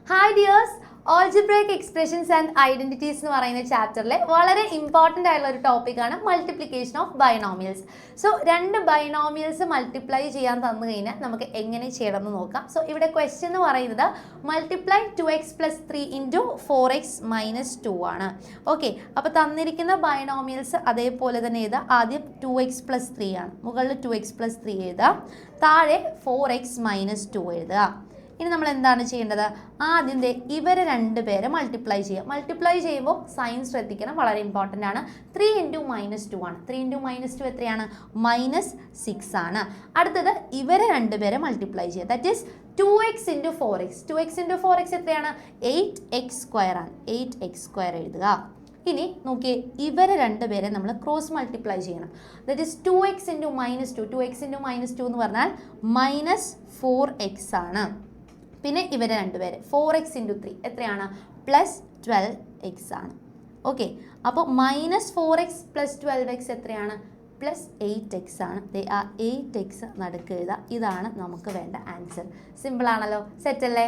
Hi dears, algebraic expressions and identities എന്ന് പറയുന്ന ചാപ്റ്ററിലെ വളരെ ഇമ്പോർട്ടൻ്റ് ആയിട്ടുള്ള ഒരു ടോപ്പിക്കാണ് മൾട്ടിപ്ലിക്കേഷൻ ഓഫ് ബൈനോമിയൽസ്. സോ രണ്ട് ബൈനോമിയൽസ് മൾട്ടിപ്ലൈ ചെയ്യാൻ തന്നു കഴിഞ്ഞാൽ നമുക്ക് എങ്ങനെ ചെയ്യണമെന്ന് നോക്കാം. സോ ഇവിടെ ക്വസ്റ്റ്യൻ എന്ന് പറയുന്നത് മൾട്ടിപ്ലൈ 2x + 3 ഇൻറ്റു 4x - 2 ആണ്. ഓക്കെ, അപ്പോൾ തന്നിരിക്കുന്ന ബൈനോമിയൽസ് അതേപോലെ തന്നെ എഴുതുക. ആദ്യം 2x + 3 ആണ്, മുകളിൽ 2x + 3 എഴുതുക, താഴെ 4x - 2 എഴുതുക. ഇനി നമ്മൾ എന്താണ് ചെയ്യേണ്ടത്? ആദ്യം ഇവരെ രണ്ടുപേരെ മൾട്ടിപ്ലൈ ചെയ്യുക. മൾട്ടിപ്ലൈ ചെയ്യുമ്പോൾ സൈൻ ശ്രദ്ധിക്കണം, വളരെ ഇമ്പോർട്ടൻ്റ് ആണ്. 3 × -2 ആണ്. 3 × -2 എത്രയാണ്? -6 ആണ്. അടുത്തത് ഇവരെ രണ്ടുപേരെ മൾട്ടിപ്ലൈ ചെയ്യുക. That is 2x × 4x. 2x × 4x എത്രയാണ്? 8x² ആണ്. 8x² എഴുതുക. ഇനി നോക്കിയേ, ഇവരെ രണ്ടുപേരെ നമ്മൾ ക്രോസ് മൾട്ടിപ്ലൈ ചെയ്യണം. That is 2x × -2. 2x × -2 എന്ന് പറഞ്ഞാൽ -4x ആണ്. പിന്നെ ഇവരെ രണ്ടുപേരെ 4x × 3 എത്രയാണ്? +12x ആണ്. ഓക്കെ, അപ്പോൾ -4x + 12x എത്രയാണ്? +8x ആണ്. ആ 8x നടുക്ക് എഴുതുക. ഇതാണ് നമുക്ക് വേണ്ട ആൻസർ. സിമ്പിൾ ആണല്ലോ, സെറ്റ് അല്ലേ?